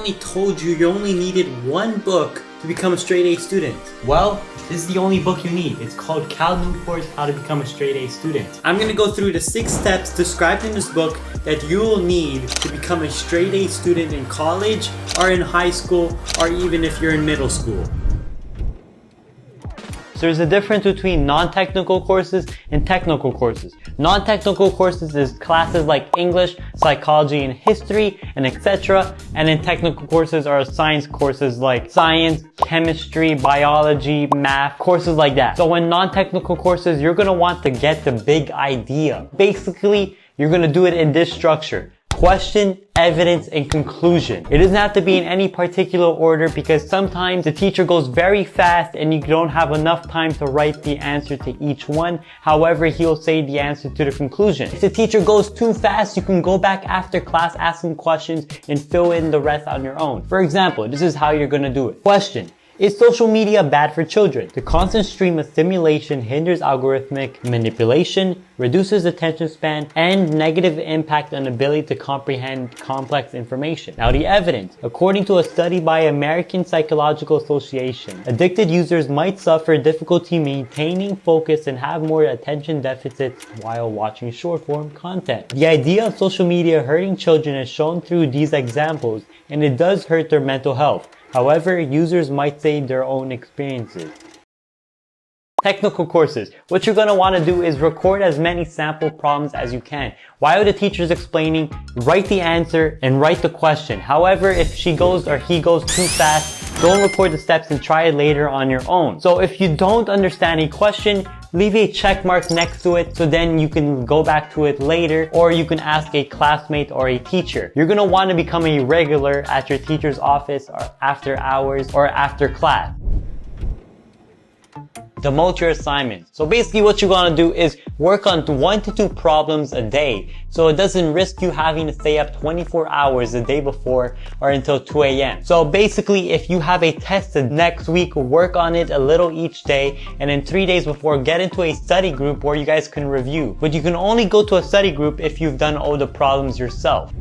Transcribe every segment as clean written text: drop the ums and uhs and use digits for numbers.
only told you only needed one book to become a straight A student. Well, this is the only book you need. It's called Cal Newport, How to Become a Straight A Student. I'm going to go through the 6 steps described in this book that you will need to become a straight A student in college or in high school or even if you're in middle school. So there's a difference between non-technical courses and technical courses. Non-technical courses is classes like English, psychology, and history, and etc. And then technical courses are science courses like science, chemistry, biology, math, courses like that. So in non-technical courses, you're gonna want to get the big idea. Basically, you're gonna do it in this structure: question, evidence, and conclusion. It doesn't have to be in any particular order because sometimes the teacher goes very fast and you don't have enough time to write the answer to each one. However, he'll say the answer to the conclusion. If the teacher goes too fast, you can go back after class, ask some questions, and fill in the rest on your own. For example, this is how you're gonna do it. Question: is social media bad for children? The constant stream of stimulation hinders algorithmic manipulation, reduces attention span, and negative impact on ability to comprehend complex information. Now the evidence. According to a study by American Psychological Association, addicted users might suffer difficulty maintaining focus and have more attention deficits while watching short-form content. The idea of social media hurting children is shown through these examples, and it does hurt their mental health. However, users might say their own experiences. Technical courses. What you're going to want to do is record as many sample problems as you can. While the teacher is explaining, write the answer and write the question. However, if she goes or he goes too fast, don't record the steps and try it later on your own. So if you don't understand a question, leave a check mark next to it so then you can go back to it later, or you can ask a classmate or a teacher. You're going to want to become a regular at your teacher's office or after hours or after class. Demote your assignments. So basically what you're gonna do is work on 1 to 2 problems a day, so it doesn't risk you having to stay up 24 hours the day before or until 2 a.m. So basically, if you have a test next week, work on it a little each day, and then 3 days before, get into a study group where you guys can review. But you can only go to a study group if you've done all the problems yourself.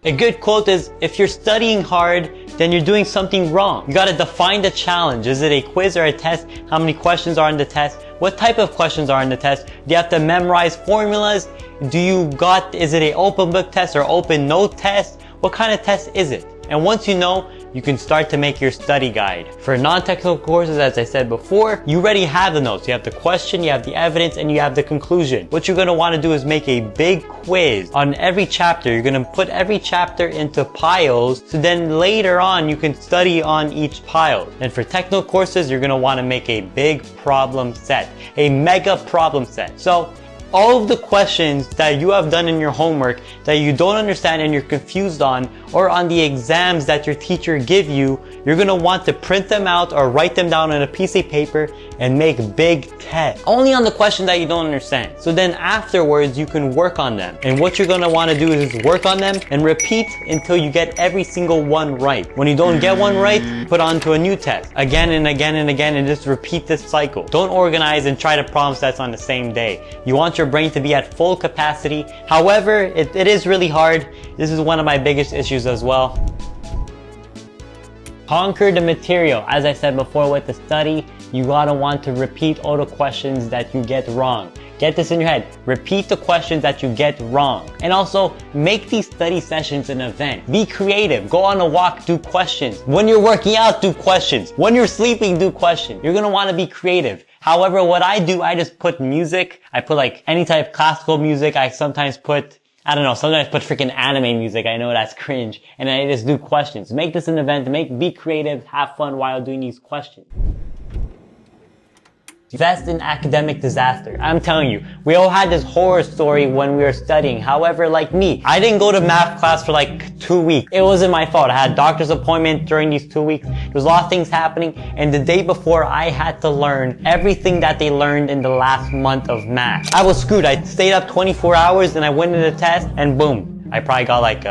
A good quote is, if you're studying hard, then you're doing something wrong. You gotta define the challenge. Is it a quiz or a test? How many questions are in the test? What type of questions are in the test? Do you have to memorize formulas? Is it an open book test or open note test? What kind of test is it? And once you know, you can start to make your study guide. For non-technical courses, as I said before, you already have the notes. You have the question, you have the evidence, and you have the conclusion. What you're gonna wanna do is make a big quiz on every chapter. You're gonna put every chapter into piles, so then later on, you can study on each pile. And for technical courses, you're gonna wanna make a big problem set, a mega problem set. So, all of the questions that you have done in your homework that you don't understand and you're confused on, or on the exams that your teacher give you, you're gonna want to print them out or write them down on a piece of paper and make big tests. Only on the question that you don't understand. So then afterwards, you can work on them. And what you're gonna wanna do is just work on them and repeat until you get every single one right. When you don't get one right, put on to a new test. Again and again and again, and just repeat this cycle. Don't organize and try to problem sets on the same day. You want your brain to be at full capacity. However, it is really hard. This is one of my biggest issues as well. Conquer the material. As I said before with the study, you gotta want to repeat all the questions that you get wrong. Get this in your head. Repeat the questions that you get wrong. And also, make these study sessions an event. Be creative. Go on a walk, do questions. When you're working out, do questions. When you're sleeping, do questions. You're gonna wanna be creative. However, what I do, I just put music. I put like any type of classical music. I sometimes put, sometimes put freaking anime music. I know that's cringe. And I just do questions. Make this an event. Be creative, have fun while doing these questions. Invest in academic disaster. I'm telling you, we all had this horror story when we were studying. However, like me, I didn't go to math class for like 2 weeks. It wasn't my fault. I had a doctor's appointment during these 2 weeks. There was a lot of things happening, and the day before, I had to learn everything that they learned in the last month of math. I was screwed. I stayed up 24 hours and I went to the test, and boom, I probably got like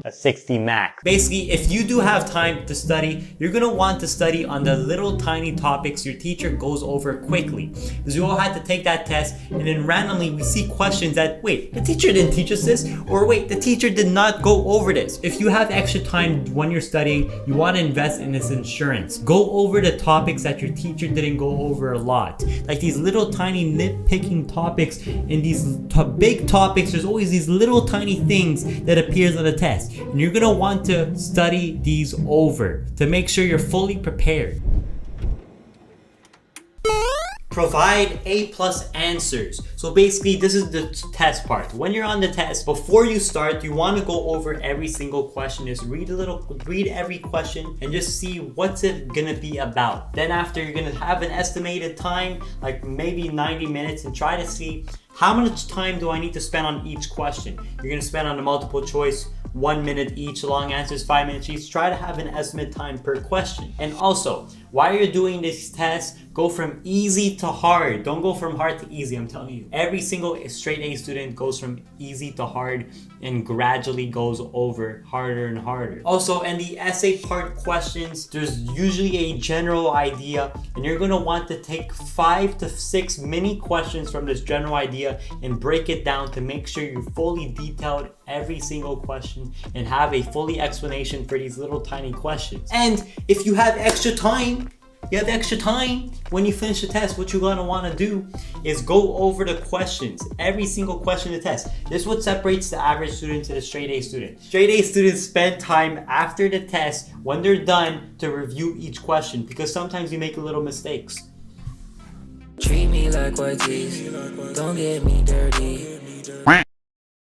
a 60 max. Basically, if you do have time to study, you're gonna want to study on the little tiny topics your teacher goes over quickly. Because we all had to take that test, and then randomly we see questions that, wait, the teacher didn't teach us this, or wait, the teacher did not go over this. If you have extra time when you're studying, you want to invest in this insurance. Go over the topics that your teacher didn't go over a lot. Like these little tiny nitpicking topics and these big topics, there's always these little tiny things that appears on the test. And you're gonna want to study these over to make sure you're fully prepared. Provide A+ answers. So basically, this is the test part. When you're on the test, before you start, you want to go over every single question. Just read every question and just see what's it gonna be about. Then after, you're gonna have an estimated time, like maybe 90 minutes, and try to see how much time do I need to spend on each question. You're gonna spend on the multiple choice 1 minute each, long answers 5 minutes each. Try to have an estimate time per question. And also, while you're doing this test, go from easy to hard. Don't go from hard to easy, I'm telling you. Every single straight A student goes from easy to hard and gradually goes over harder and harder. Also, in the essay part questions, there's usually a general idea, and you're gonna want to take 5 to 6 mini questions from this general idea and break it down to make sure you fully detailed every single question and have a fully explanation for these little tiny questions. And if you have extra time, when you finish the test, what you're gonna wanna do is go over the questions, every single question in the test. This is what separates the average student to the straight A student. Straight A students spend time after the test, when they're done, to review each question, because sometimes you make little mistakes. Treat me like white teeth, don't get me dirty.